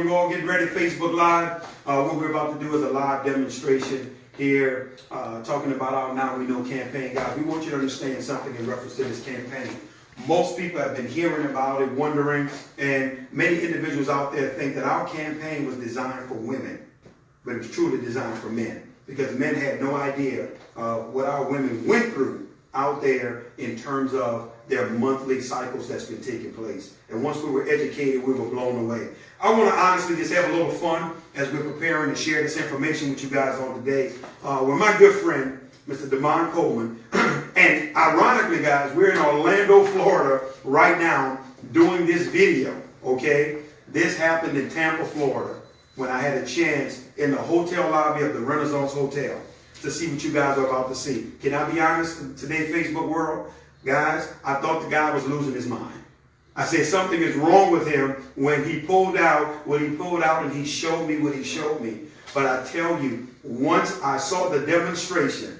you all get ready, Facebook Live. What we're about to do is a live demonstration here, talking about our Now We Know campaign. Guys, we want you to understand something in reference to this campaign. Most people have been hearing about it, wondering, and many individuals out there think that our campaign was designed for women, but it was truly designed for men, because men had no idea what our women went through out there in terms of their monthly cycles that's been taking place. And once we were educated, we were blown away. I want to honestly just have a little fun as we're preparing to share this information with you guys on today with my good friend, Mr. Damon Coleman. And ironically, guys, we're in Orlando, Florida right now doing this video, okay? This happened in Tampa, Florida, when I had a chance in the hotel lobby of the Renaissance Hotel to see what you guys are about to see. Can I be honest, in today's Facebook world, guys, I thought the guy was losing his mind. I said something is wrong with him when he pulled out what he pulled out and he showed me what he showed me. But I tell you, once I saw the demonstration,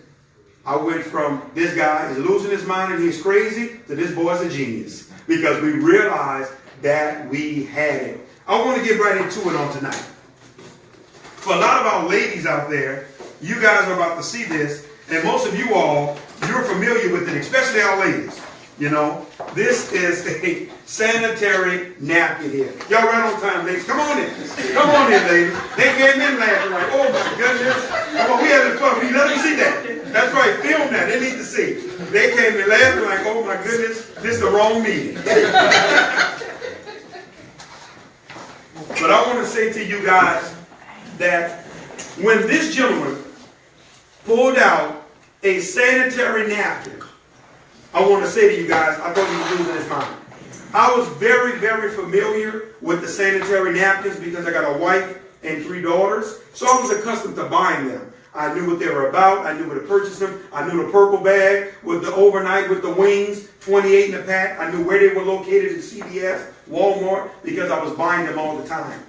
I went from this guy is losing his mind and he's crazy to this boy's a genius, because we realized that we had it. I want to get right into it on tonight. For a lot of our ladies out there, you guys are about to see this, and most of you all, you're familiar with it, especially our ladies. You know, this is a sanitary napkin here. Y'all right on time, ladies. Come on in. Come on in, ladies. They came in laughing like, oh my goodness. Come on, we having fun. We let them see that. That's right. Film that. They need to see. They came in laughing like, oh my goodness, this is the wrong meeting. But I want to say to you guys that when this gentleman pulled out a sanitary napkin, I want to say to you guys, I thought he was losing his mind. I was very, very familiar with the sanitary napkins because I got a wife and 3 daughters, so I was accustomed to buying them. I knew what they were about. I knew where to purchase them. I knew the purple bag with the overnight with the wings, 28 in a pack. I knew where they were located in CVS, Walmart, because I was buying them all the time.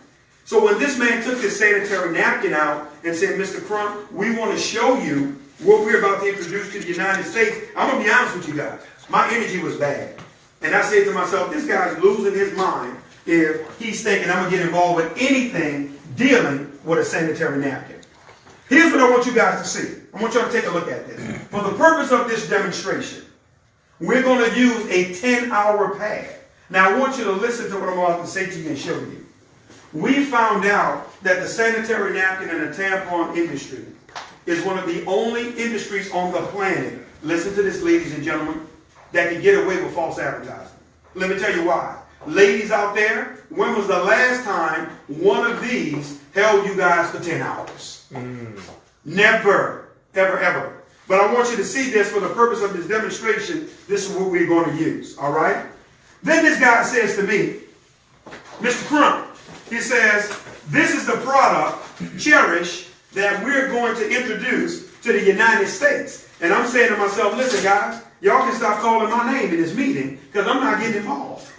So when this man took this sanitary napkin out and said, Mr. Crump, we want to show you what we're about to introduce to the United States, I'm going to be honest with you guys. My energy was bad. And I said to myself, this guy's losing his mind if he's thinking I'm going to get involved with anything dealing with a sanitary napkin. Here's what I want you guys to see. I want y'all to take a look at this. For the purpose of this demonstration, we're going to use a 10-hour pad. Now, I want you to listen to what I'm about to say to you and show you. We found out that the sanitary napkin and the tampon industry is one of the only industries on the planet, listen to this, ladies and gentlemen, that can get away with false advertising. Let me tell you why. Ladies out there, when was the last time one of these held you guys for 10 hours? Never, ever, ever. But I want you to see this for the purpose of this demonstration. This is what we're going to use, all right? Then this guy says to me, Mr. Crump, he says, this is the product, Cherish, that we're going to introduce to the United States. And I'm saying to myself, listen, guys, y'all can stop calling my name in this meeting because I'm not getting involved.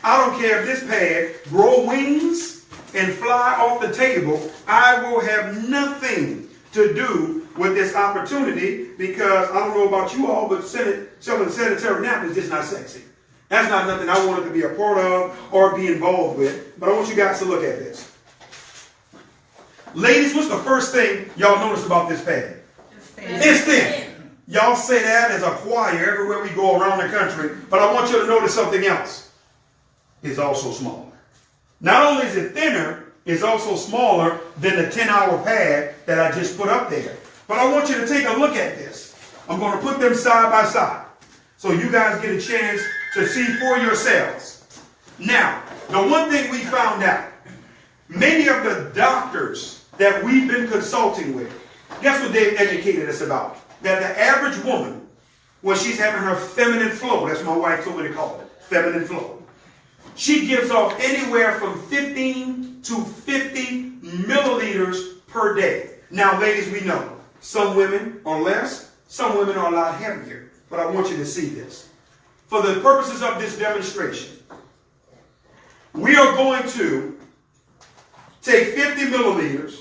I don't care if this pad grow wings and fly off the table. I will have nothing to do with this opportunity because I don't know about you all, but selling sanitary napkins is just not sexy. That's not nothing I wanted to be a part of or be involved with. But I want you guys to look at this. Ladies, what's the first thing y'all notice about this pad? It's thin. Y'all say that as a choir everywhere we go around the country. But I want you to notice something else. It's also smaller. Not only is it thinner, it's also smaller than the 10-hour pad that I just put up there. But I want you to take a look at this. I'm going to put them side by side so you guys get a chance to see for yourselves. Now, the one thing we found out, many of the doctors that we've been consulting with, guess what they've educated us about? That the average woman, when she's having her feminine flow, that's my wife told me to call it, feminine flow, she gives off anywhere from 15 to 50 milliliters per day. Now, ladies, we know some women are less, some women are a lot heavier. But I want you to see this. For the purposes of this demonstration, we are going to take 50 milliliters.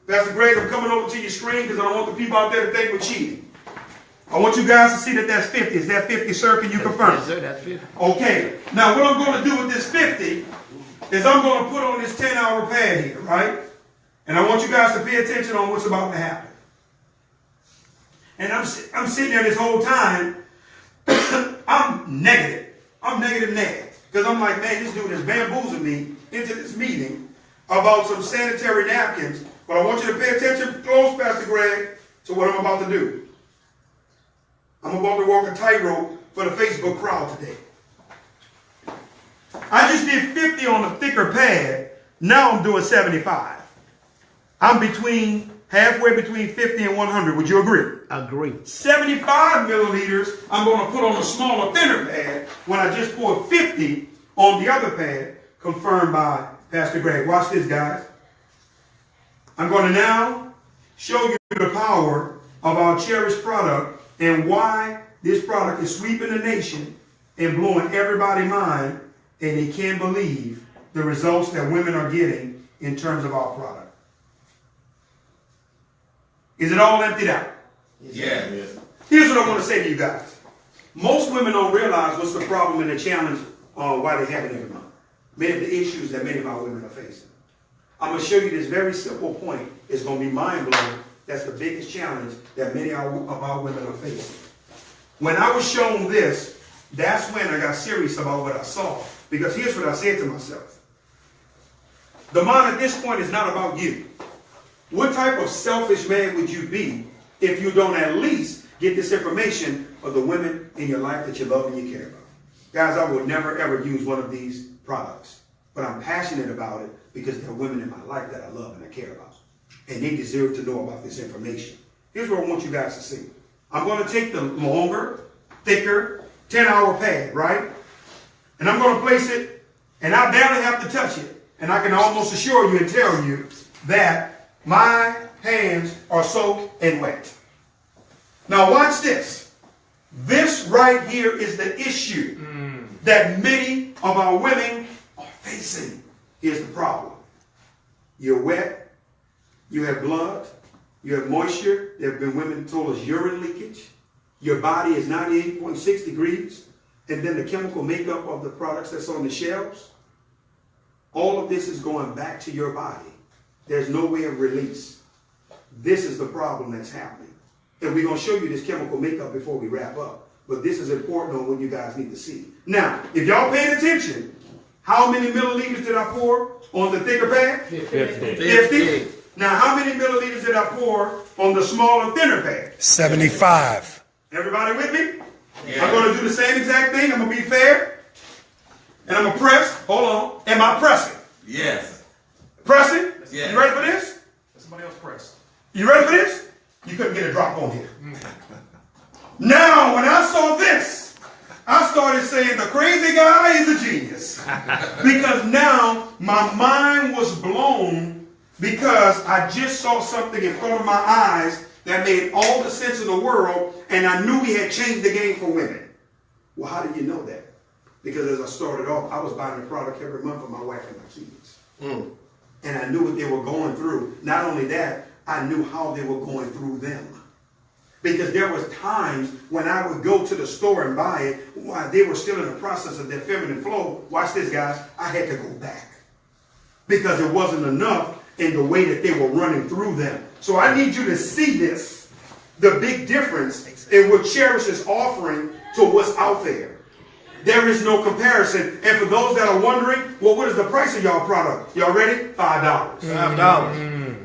Pastor Greg, I'm coming over to your screen because I don't want the people out there to think we're cheating. I want you guys to see that that's 50. Is that 50, sir? Can you confirm? Yes, sir, that's 50. Okay. Now, what I'm going to do with this 50 is I'm going to put on this 10-hour pad here, right? And I want you guys to pay attention on what's about to happen. And I'm sitting there this whole time. I'm negative. I'm negative. Because I'm like, man, this dude has bamboozled me into this meeting about some sanitary napkins. But I want you to pay attention close, Pastor Greg, to what I'm about to do. I'm about to walk a tightrope for the Facebook crowd today. I just did 50 on a thicker pad. Now I'm doing 75. I'm halfway between 50 and 100. Would you agree? Agree. 75 milliliters I'm going to put on a smaller, thinner pad when I just poured 50 on the other pad, confirmed by Pastor Greg. Watch this, guys. I'm going to now show you the power of our Cherish product and why this product is sweeping the nation and blowing everybody's mind, and they can't believe the results that women are getting in terms of our product. Is it all emptied out? Yeah. Here's what I want to say to you guys. Most women don't realize what's the problem and the challenge why they have it every month. Many of the issues that many of our women are facing. I'm going to show you this very simple point. It's going to be mind-blowing. That's the biggest challenge that many of our women are facing. When I was shown this, that's when I got serious about what I saw. Because here's what I said to myself. The mind at this point is not about you. What type of selfish man would you be if you don't at least get this information for the women in your life that you love and you care about? Guys, I will never ever use one of these products, but I'm passionate about it because there are women in my life that I love and I care about, and they deserve to know about this information. Here's what I want you guys to see. I'm going to take the longer, thicker, 10-hour pad, right? And I'm going to place it, and I barely have to touch it, and I can almost assure you and tell you that my hands are soaked and wet. Now watch this. This right here is the issue that many of our women are facing. Here's the problem. You're wet. You have blood. You have moisture. There have been women who told us urine leakage. Your body is 98.6 degrees. And then the chemical makeup of the products that's on the shelves. All of this is going back to your body. There's no way of release. This is the problem that's happening. And we're going to show you this chemical makeup before we wrap up. But this is important on what you guys need to see. Now, if y'all paying attention, how many milliliters did I pour on the thicker pad? 50. Now, how many milliliters did I pour on the smaller, thinner pad? 75. Everybody with me? Yeah. I'm going to do the same exact thing. I'm going to be fair. And I'm going to press. Hold on. Am I pressing? Yes. Pressing? Yeah. You ready for this? Somebody else press. You ready for this? You couldn't get a drop on here. Now, when I saw this, I started saying the crazy guy is a genius. Because now my mind was blown because I just saw something in front of my eyes that made all the sense in the world, and I knew we had changed the game for women. Well, how did you know that? Because as I started off, I was buying a product every month for my wife and my kids. And I knew what they were going through. Not only that, I knew how they were going through them. Because there was times when I would go to the store and buy it while they were still in the process of their feminine flow. Watch this, guys. I had to go back. Because it wasn't enough in the way that they were running through them. So I need you to see this, the big difference in what Cherish is offering to what's out there. There is no comparison. And for those that are wondering, well, what is the price of y'all product? Y'all ready? $5. $5.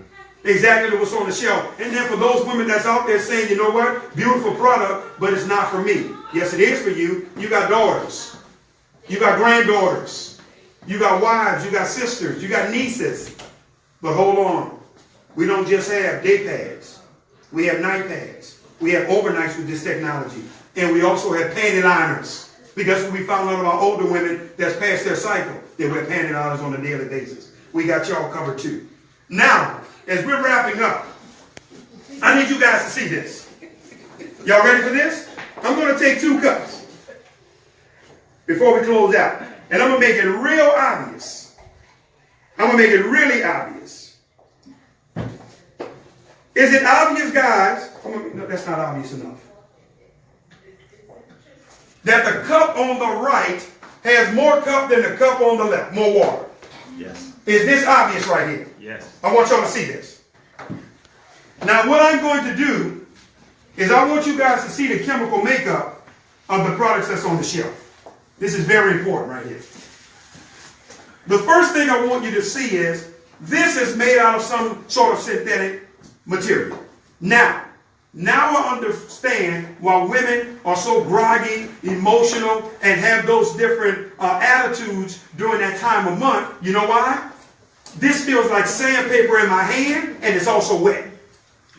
Exactly what's on the shelf. And then for those women that's out there saying, you know what? Beautiful product, but it's not for me. Yes, it is for you. You got daughters. You got granddaughters. You got wives. You got sisters. You got nieces. But hold on. We don't just have day pads. We have night pads. We have overnights with this technology. And we also have panty liners. Because we found out about older women that's past their cycle. They wear panty liners on a daily basis. We got y'all covered too. Now, as we're wrapping up, I need you guys to see this. Y'all ready for this? I'm going to take 2 cups before we close out. And I'm going to make it real obvious. I'm going to make it really obvious. Is it obvious, guys? No, that's not obvious enough. That the cup on the right has more cup than the cup on the left. More water. Yes. Is this obvious right here? Yes. I want y'all to see this. Now what I'm going to do is I want you guys to see the chemical makeup of the products that's on the shelf. This is very important right here. The first thing I want you to see is this is made out of some sort of synthetic material. Now I understand why women are so groggy, emotional, and have those different attitudes during that time of month. You know why? This feels like sandpaper in my hand, and it's also wet.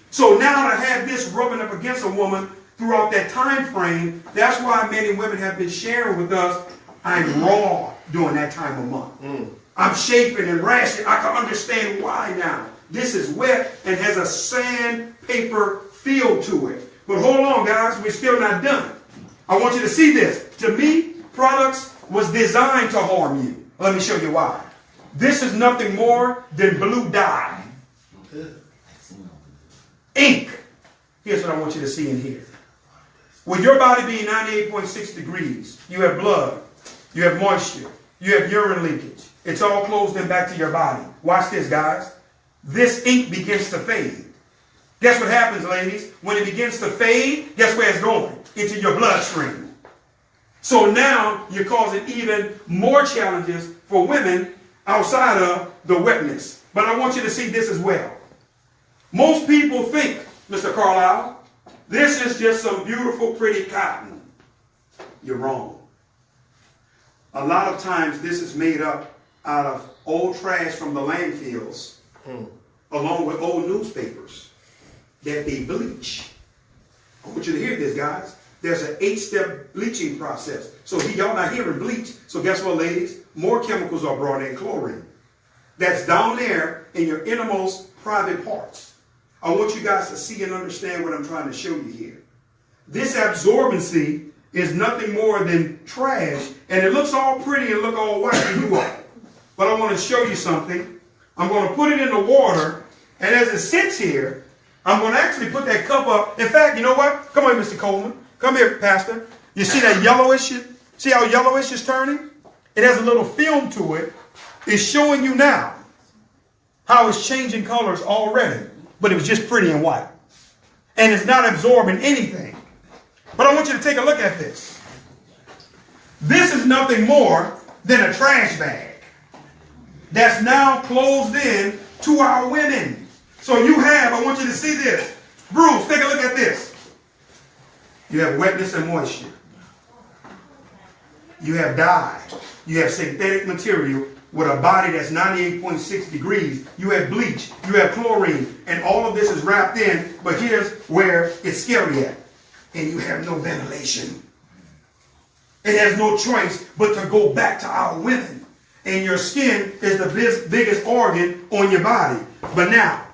So now to have this rubbing up against a woman throughout that time frame, that's why many women have been sharing with us, I'm raw during that time of month. I'm chafing and rashing. I can understand why now. This is wet and has a sandpaper feel to it. But hold on, guys. We're still not done. I want you to see this. To me, products was designed to harm you. Let me show you why. This is nothing more than blue dye. Ink. Here's what I want you to see in here. With your body being 98.6 degrees, you have blood, you have moisture, you have urine leakage. It's all closed in back to your body. Watch this, guys. This ink begins to fade. Guess what happens, ladies? When it begins to fade, guess where it's going? Into your bloodstream. So now you're causing even more challenges for women outside of the wetness. But I want you to see this as well. Most people think, Mr. Carlisle, this is just some beautiful, pretty cotton. You're wrong. A lot of times this is made up out of old trash from the landfills, along with old newspapers that they bleach. I want you to hear this, guys. There's an 8-step bleaching process. So y'all not hearing bleach. So guess what, ladies? More chemicals are brought in, chlorine. That's down there in your innermost private parts. I want you guys to see and understand what I'm trying to show you here. This absorbency is nothing more than trash, and it looks all pretty and look all white to you all. But I want to show you something. I'm going to put it in the water, and as it sits here, I'm going to actually put that cup up. In fact, you know what? Come on, Mr. Coleman. Come here, Pastor. You see that yellowish? See how yellowish is turning? It has a little film to it. It's showing you now how it's changing colors already. But it was just pretty and white. And it's not absorbing anything. But I want you to take a look at this. This is nothing more than a trash bag that's now closed in to our women. So you have, I want you to see this. Bruce, take a look at this. You have wetness and moisture. You have dye. You have synthetic material with a body that's 98.6 degrees. You have bleach. You have chlorine. And all of this is wrapped in. But here's where it's scary at. And you have no ventilation. It has no choice but to go back to our women. And your skin is the biggest organ on your body. But now,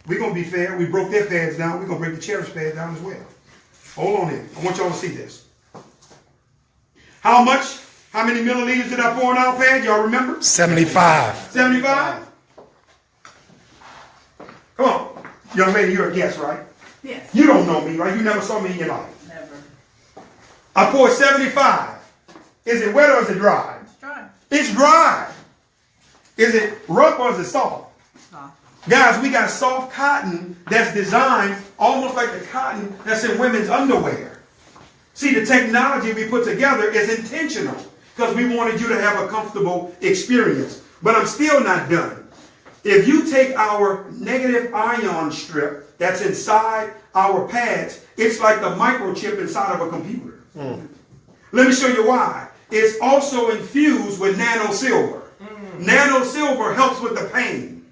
we're going to be fair. We broke their pads down. We're going to break the Cherish pad down as well. Hold on here. I want y'all to see this. How much? How many milliliters did I pour in our pad? Y'all remember? 75. 75? Come on. Young lady, you're a guest, right? Yes. You don't know me, right? You never saw me in your life. Never. I poured 75. Is it wet or is it dry? It's dry. It's dry. Is it rough or is it soft? Soft. Guys, we got soft cotton that's designed almost like the cotton that's in women's underwear. See, the technology we put together is intentional because we wanted you to have a comfortable experience. But I'm still not done. If you take our negative ion strip that's inside our pads, it's like the microchip inside of a computer. Let me show you why. It's also infused with nano silver. Nano silver helps with the pain.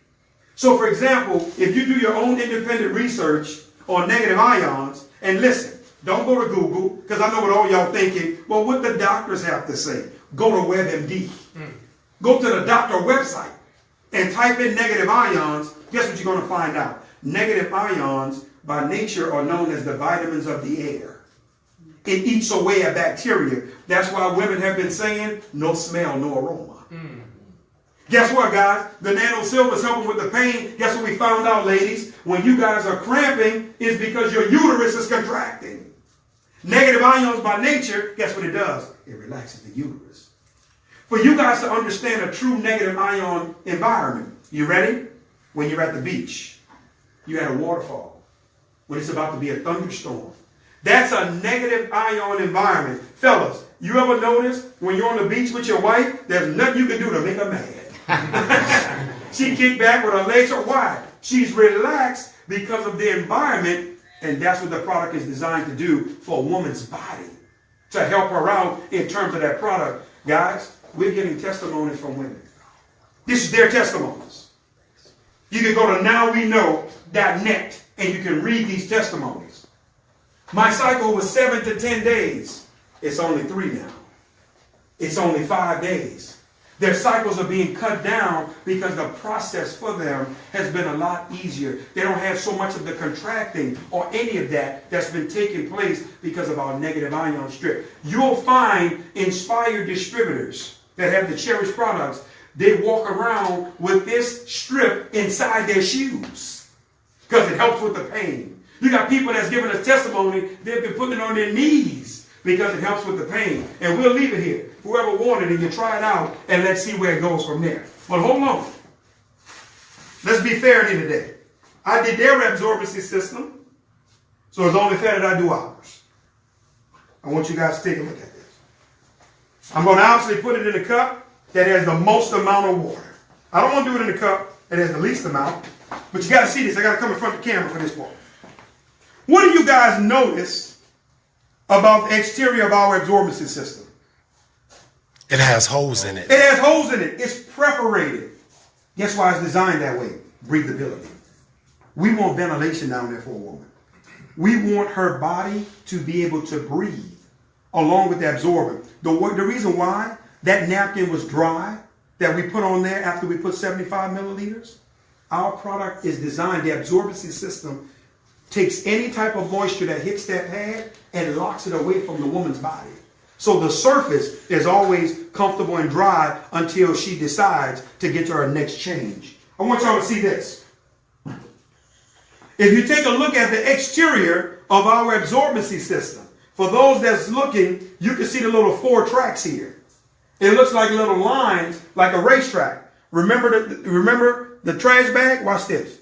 So, for example, if you do your own independent research on negative ions, and listen, don't go to Google, because I know what all y'all thinking, well, what the doctors have to say. Go to WebMD. Go to the doctor website and type in negative ions. Guess what you're going to find out? Negative ions, by nature, are known as the vitamins of the air. It eats away at bacteria. That's why women have been saying, no smell, no aroma. Guess what, guys? The nano silver is helping with the pain. Guess what we found out, ladies? When you guys are cramping, it's because your uterus is contracting. Negative ions by nature, guess what it does? It relaxes the uterus. for you guys to understand a true negative ion environment. You ready? When you're at the beach, you had a waterfall. When it's about to be a thunderstorm. That's a negative ion environment. Fellas, you ever notice when you're on the beach with your wife, there's nothing you can do to make her mad. She kicked back with her legs up wide. She's relaxed because of the environment, and that's what the product is designed to do for a woman's body. To help her out in terms of that product. Guys, we're getting testimonies from women. This is their testimonies. You can go to nowweknow.net and you can read these testimonies. My cycle was 7 to 10 days. It's only 3 now. It's only 5 days. Their cycles are being cut down because the process for them has been a lot easier. They don't have so much of the contracting or any of that that's been taking place because of our negative ion strip. You'll find Nspire distributors that have the Cherish products. They walk around with this strip inside their shoes because it helps with the pain. You got people that's giving us testimony, they've been putting it on their knees because it helps with the pain. And we'll leave it here. Whoever wanted it, you try it out, and let's see where it goes from there. But hold on. Let's be fair here today. I did their absorbency system, so it's only fair that I do ours. I want you guys to take a look at this. I'm going to obviously put it in a cup that has the most amount of water. I don't want to do it in a cup that has the least amount, but you got to see this. I got to come in front of the camera for this part. What do you guys notice about the exterior of our absorbency system? It has holes in it. It has holes in it. It's perforated. Guess why it's designed that way? Breathability. We want ventilation down there for a woman. We want her body to be able to breathe along with the absorbent. The reason why that napkin was dry that we put on there after we put 75 milliliters, our product is designed, the absorbency system takes any type of moisture that hits that pad and locks it away from the woman's body. So the surface is always comfortable and dry until she decides to get to her next change. I want y'all to see this. If you take a look at the exterior of our absorbency system, for those that's looking, you can see the little 4 tracks here. It looks like little lines, like a racetrack. Remember the trash bag? Watch this.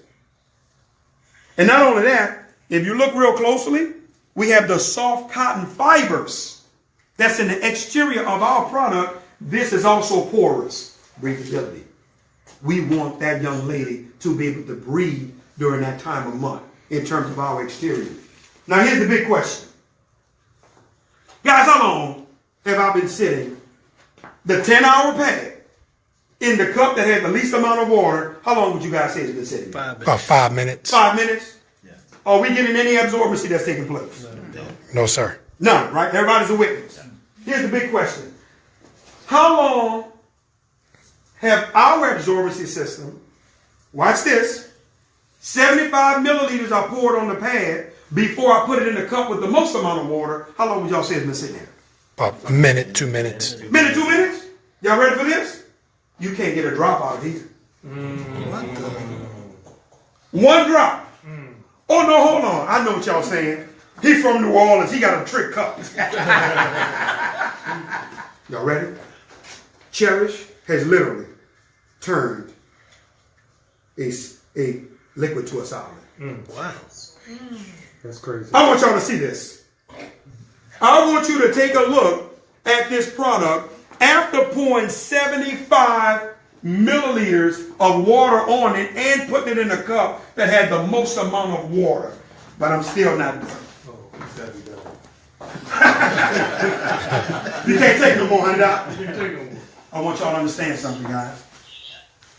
And not only that, if you look real closely, we have the soft cotton fibers. That's in the exterior of our product. This is also porous. Breathability. We want that young lady to be able to breathe during that time of month in terms of our exterior. Now here's the big question. Guys, how long have I been sitting the 10-hour pad in the cup that had the least amount of water? How long would you guys say it's been sitting? About 5 minutes. 5 minutes? Yeah. Are we getting any absorbency that's taking place? No, sir. None, right? Everybody's a witness. Here's the big question. How long have our absorbency system, watch this, 75 milliliters are poured on the pad before I put it in the cup with the most amount of water? How long would y'all say it's been sitting there? About a minute, 2 minutes. Minute, 2 minutes? Y'all ready for this? You can't get a drop out of here. What the? 1 drop. Oh, no, hold on. I know what y'all saying. He's from New Orleans. He got a trick cup. Y'all ready? Cherish has literally turned a liquid to a solid. Wow. That's crazy. I want y'all to see this. I want you to take a look at this product after pouring 75 milliliters of water on it and putting it in a cup that had the most amount of water. But I'm still not done. You can't take no more, honey. I want y'all to understand something, guys.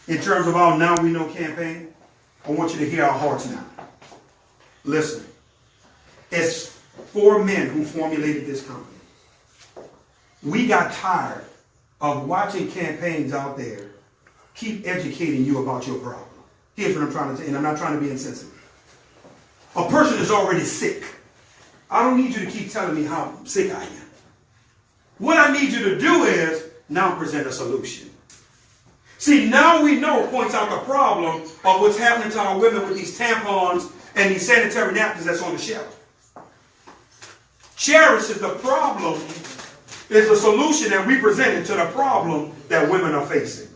In terms of our Now We Know campaign, I want you to hear our hearts now. Listen, it's 4 men who formulated this company. We got tired of watching campaigns out there keep educating you about your problem. Here's what I'm trying to say, and I'm not trying to be insensitive. A person is already sick. I don't need you to keep telling me how sick I am. What I need you to do is now present a solution. See, Now We Know points out the problem of what's happening to our women with these tampons and these sanitary napkins that's on the shelf. Cherish is the problem is the solution that we presented to the problem that women are facing.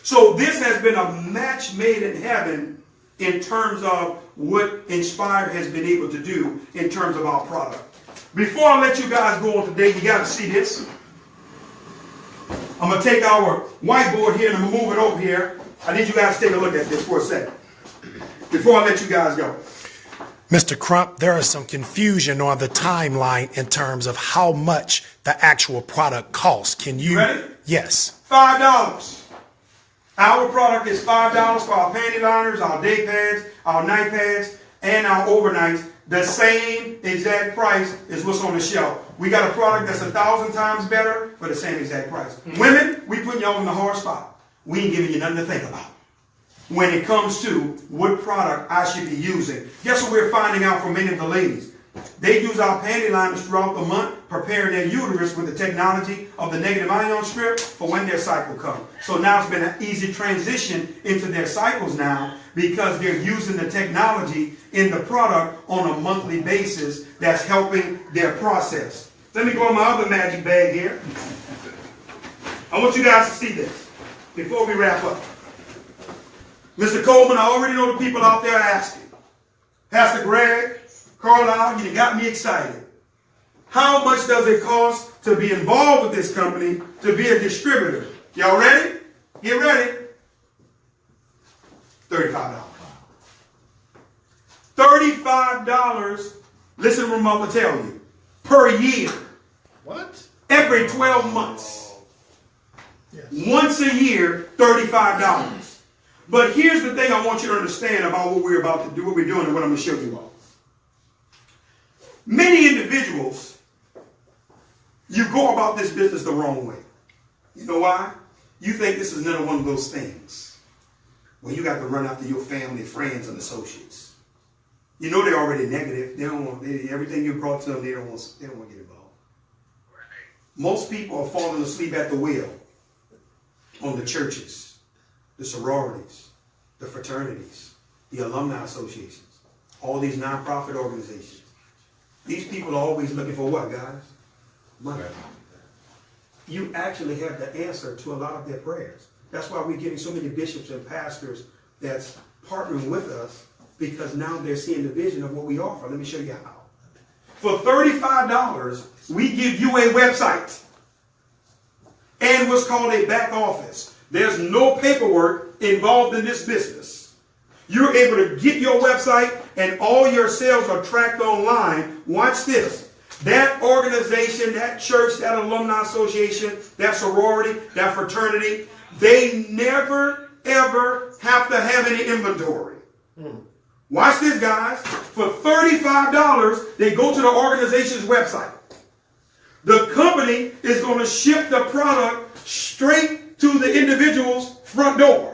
So this has been a match made in heaven in terms of what Nspire has been able to do in terms of our product. Before I let you guys go on today, you got to see this. I'm going to take our whiteboard here and I'm going to move it over here. I need you guys to take a look at this for a second before I let you guys go. Mr. Crump, there is some confusion on the timeline in terms of how much the actual product costs. Can you? Ready? Yes. $5. Our product is $5 for our panty liners, our day pads, our night pads, and our overnights. The same exact price is what's on the shelf. We got a product that's 1,000 times better for the same exact price. Women, we putting y'all in the hard spot. We ain't giving you nothing to think about when it comes to what product I should be using. Guess what we're finding out from many of the ladies? They use our panty liners throughout the month, preparing their uterus with the technology of the negative ion strip for when their cycle comes. So now it's been an easy transition into their cycles now because they're using the technology in the product on a monthly basis that's helping their process. Let me go in my other magic bag here. I want you guys to see this before we wrap up. Mr. Coleman, I already know the people out there asking. Pastor Greg, Carlisle, you got me excited. How much does it cost to be involved with this company, to be a distributor? Y'all ready? Get ready. $35. $35, listen to what I'm about to tell you, per year. What? Every 12 months. Yes. Once a year, $35. But here's the thing I want you to understand about what we're about to do, what we're doing, and what I'm going to show you all. Many individuals, you go about this business the wrong way. You know why? You think this is another one of those things where you got to run after your family, friends, and associates. You know they're already negative. They don't want everything you brought to them. They don't want to get involved. Most people are falling asleep at the wheel on the churches, the sororities, the fraternities, the alumni associations, all these nonprofit organizations. These people are always looking for what, guys? Money. You actually have the answer to a lot of their prayers. That's why we're getting so many bishops and pastors that's partnering with us, because now they're seeing the vision of what we offer. Let me show you how. For $35, we give you a website and what's called a back office. There's no paperwork involved in this business. You're able to get your website and all your sales are tracked online. Watch this. That organization, that church, that alumni association, that sorority, that fraternity, they never, ever have to have any inventory. Watch this, guys. For $35, they go to the organization's website. The company is going to ship the product straight to the individual's front door.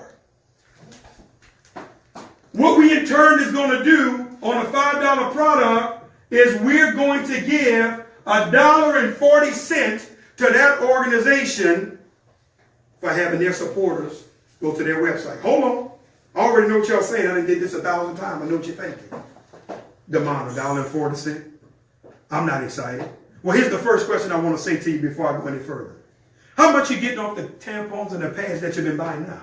What we in turn is going to do on a $5 product is we're going to give $1.40 to that organization for having their supporters go to their website. Hold on. I already know what y'all saying. I done did this 1,000 times. I know what you're thinking. Demand $1.40. I'm not excited. Well, here's the first question I want to say to you before I go any further. How much you getting off the tampons and the pads that you've been buying now?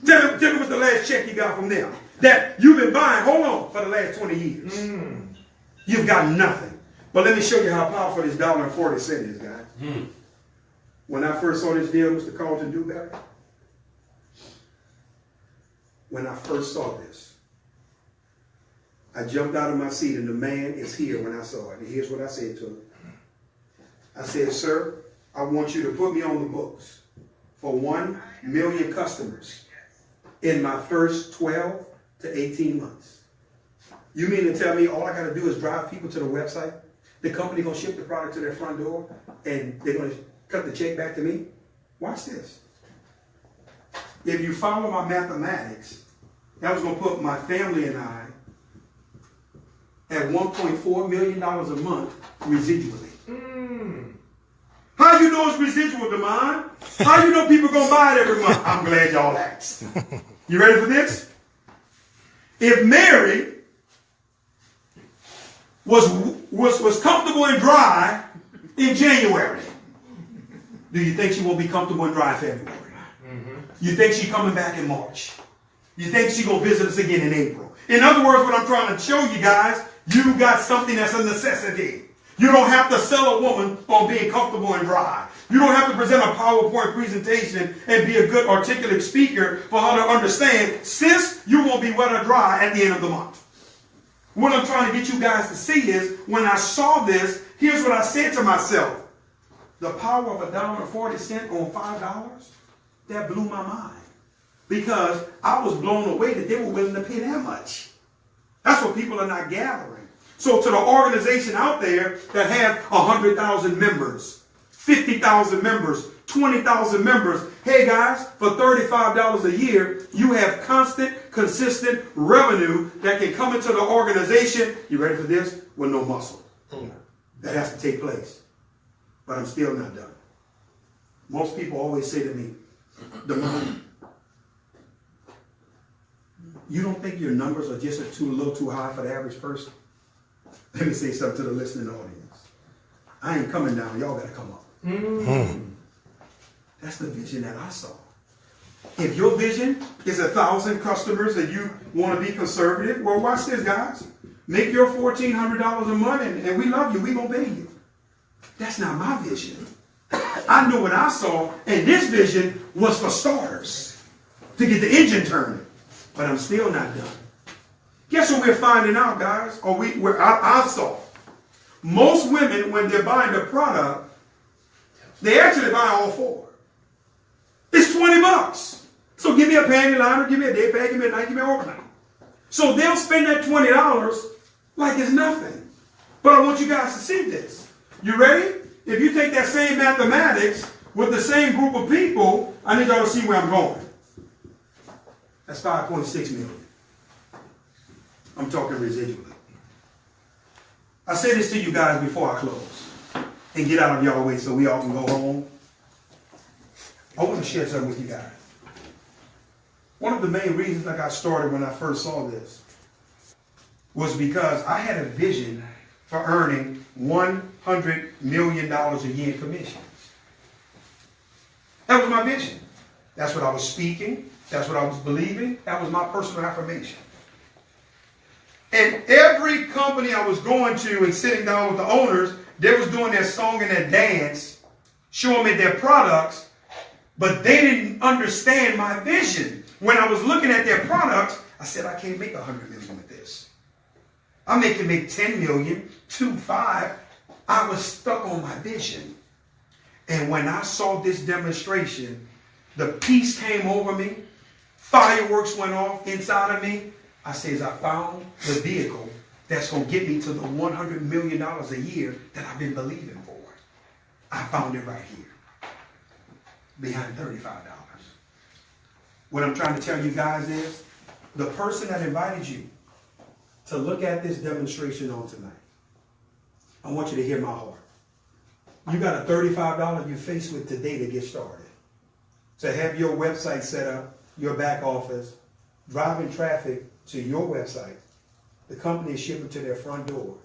Tell me what's the last check you got from them that you've been buying, hold on, for the last 20 years. You've got nothing. But let me show you how powerful this $1.40 is, guys. When I first saw this deal, Mr. Carlton Dewberry, when I first saw this, I jumped out of my seat and the man is here when I saw it. And here's what I said to him. I said, sir, I want you to put me on the books for 1 million customers in my first 12 to 18 months. You mean to tell me all I got to do is drive people to the website? The company going to ship the product to their front door and they're going to cut the check back to me? Watch this. If you follow my mathematics, that was going to put my family and I at $1.4 million a month residually. How you know it's residual demand? How you know people going to buy it every month? I'm glad y'all asked. You ready for this? If Mary was comfortable and dry in January, do you think she won't be comfortable and dry in February? You think she's coming back in March? You think she's going to visit us again in April? In other words, what I'm trying to show you guys, you got something that's a necessity. You don't have to sell a woman on being comfortable and dry. You don't have to present a PowerPoint presentation and be a good articulate speaker for her to understand, sis, you won't be wet or dry at the end of the month. What I'm trying to get you guys to see is, when I saw this, here's what I said to myself. The power of $1.40 on $5, that blew my mind. Because I was blown away that they were willing to pay that much. That's what people are not gathering. So to the organization out there that have 100,000 members, 50,000 members, 20,000 members, hey guys, for $35 a year, you have constant, consistent revenue that can come into the organization. You ready for this? With no muscle. That has to take place. But I'm still not done. Most people always say to me, the money. You don't think your numbers are just a little too high for the average person? Let me say something to the listening audience. I ain't coming down. Y'all got to come up. That's the vision that I saw. If your vision is 1,000 customers and you want to be conservative, well, watch this, guys. Make your $1,400 a month and we love you. We going to pay you. That's not my vision. I knew what I saw, and this vision was for starters, to get the engine turning. But I'm still not done. Guess what we're finding out, guys? I saw. Most women, when they're buying the product, they actually buy all four. It's $20. So give me a panty liner, give me a day pad, give me a night, give me an overnight. So they'll spend that $20 like it's nothing. But I want you guys to see this. You ready? If you take that same mathematics with the same group of people, I need y'all to see where I'm going. That's 5.6 million. I'm talking residually. I say this to you guys before I close and get out of y'all way so we all can go home. I want to share something with you guys. One of the main reasons I got started when I first saw this was because I had a vision for earning $100 million a year in commissions. That was my vision. That's what I was speaking. That's what I was believing. That was my personal affirmation. And every company I was going to and sitting down with the owners, they was doing their song and their dance, showing me their products, but they didn't understand my vision. When I was looking at their products, I said, I can't make $100 million with this. I can make 10 million, 2.5. I was stuck on my vision. And when I saw this demonstration, the peace came over me. Fireworks went off inside of me. I says, I found the vehicle that's going to get me to the $100 million a year that I've been believing for. I found it right here, behind $35. What I'm trying to tell you guys is, the person that invited you to look at this demonstration on tonight, I want you to hear my heart. You got a $35 you're faced with today to get started. To have your website set up, your back office, driving traffic to your website, the company is shipping to their front door,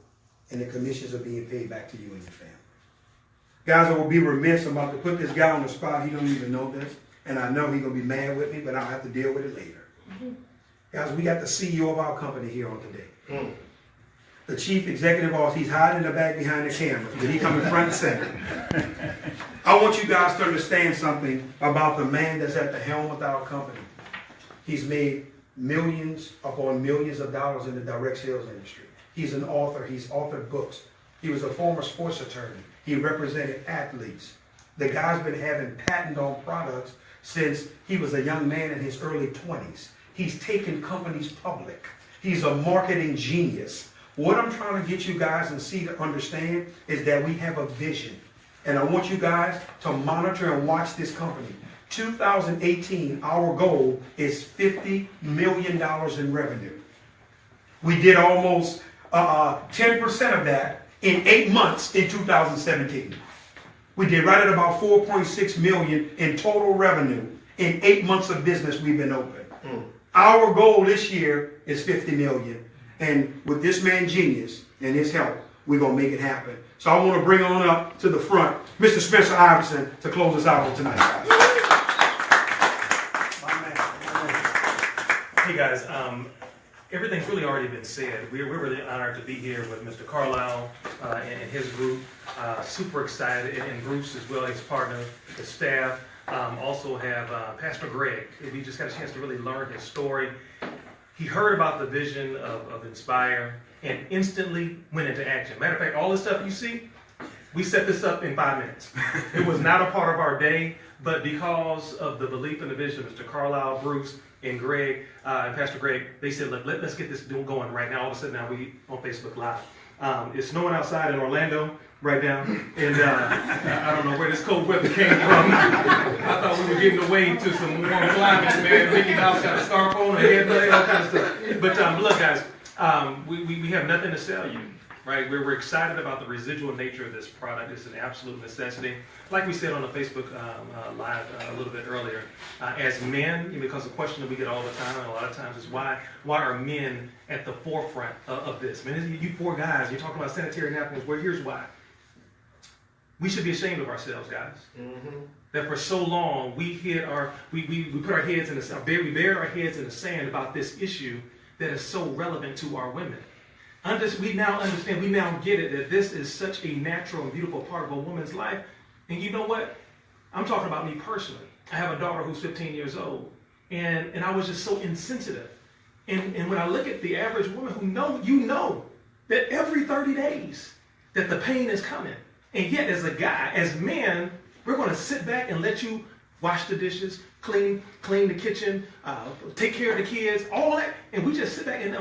and the commissions are being paid back to you and your family. Guys, I will be remiss. I'm about to put this guy on the spot. He don't even know this, and I know he's going to be mad with me, but I'll have to deal with it later. Guys, we got the CEO of our company here on today. The chief executive officer, he's hiding in the back behind the camera, but he coming front and center. I want you guys to understand something about the man that's at the helm of our company. He's made millions upon millions of dollars in the direct sales industry. He's an author. He's authored books. He was a former sports attorney. He represented athletes. The guy's been having patent on products since he was a young man in his early 20s. He's taken companies public. He's a marketing genius. What I'm trying to get you guys and see to understand is that we have a vision. And I want you guys to monitor and watch this company. 2018, our goal is $50 million in revenue. We did almost 10% of that in 8 months in 2017. We did right at about 4.6 million in total revenue in 8 months of business we've been open. Our goal this year is 50 million. And with this man genius and his help, we're going to make it happen. So I want to bring on up to the front Mr. Spencer Iverson to close us out on tonight, guys. Hey guys, everything's really already been said. We're really honored to be here with Mr. Carlisle and his group. Super excited, and Bruce as well, his partner, the staff. Also have Pastor Greg. We just got a chance to really learn his story. He heard about the vision of Nspire and instantly went into action. Matter of fact, all the stuff you see, we set this up in 5 minutes. It was not a part of our day, but because of the belief in the vision of Mr. Carlisle, Bruce, and Greg, and Pastor Greg, they said, look, let's get this going right now. All of a sudden now we on Facebook Live. It's snowing outside in Orlando right now, and I don't know where this cold weather came from. I thought we were getting away to some warm climates, man. Mickey Mouse got a scarf on, a headband, all kind of stuff. But look, guys, we have nothing to sell you, right? We're excited about the residual nature of this product. It's an absolute necessity. Like we said on the Facebook Live a little bit earlier, as men, because the question that we get all the time, and a lot of times is why are men at the forefront of this? Man, you four guys, you're talking about sanitary napkins. Well, here's why. We should be ashamed of ourselves, guys. Mm-hmm. That for so long we put our heads in the sand, we bury our heads in the sand about this issue that is so relevant to our women. We now understand, we now get it, that this is such a natural and beautiful part of a woman's life. And you know what? I'm talking about me personally. I have a daughter who's 15 years old, and I was just so insensitive. And when I look at the average woman who know that every 30 days that the pain is coming. And yet as a guy, as men, we're going to sit back and let you wash the dishes, clean the kitchen, take care of the kids, all that. And we just sit back and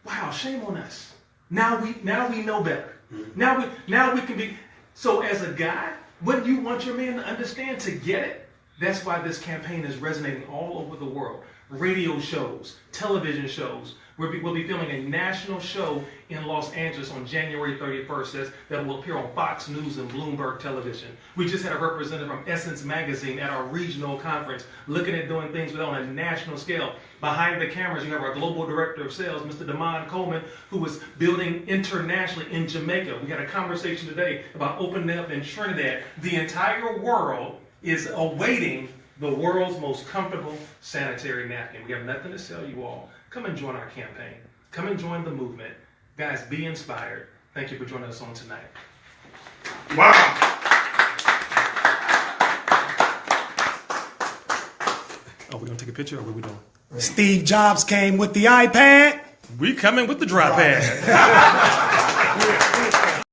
wow, shame on us. Now we know better. Now we can be. So as a guy, wouldn't you want your man to understand, to get it? That's why this campaign is resonating all over the world. Radio shows, television shows. We'll be filming a national show in Los Angeles on January 31st that will appear on Fox News and Bloomberg Television. We just had a representative from Essence Magazine at our regional conference looking at doing things on a national scale. Behind the cameras, you have our global director of sales, Mr. Damon Coleman, who is building internationally in Jamaica. We had a conversation today about opening up in Trinidad. The entire world is awaiting the world's most comfortable sanitary napkin. We have nothing to sell you all. Come and join our campaign. Come and join the movement. Guys, be inspired. Thank you for joining us on tonight. Wow. Oh, we're going to take a picture, or what are we doing? Steve Jobs came with the iPad. We coming with the dry pad.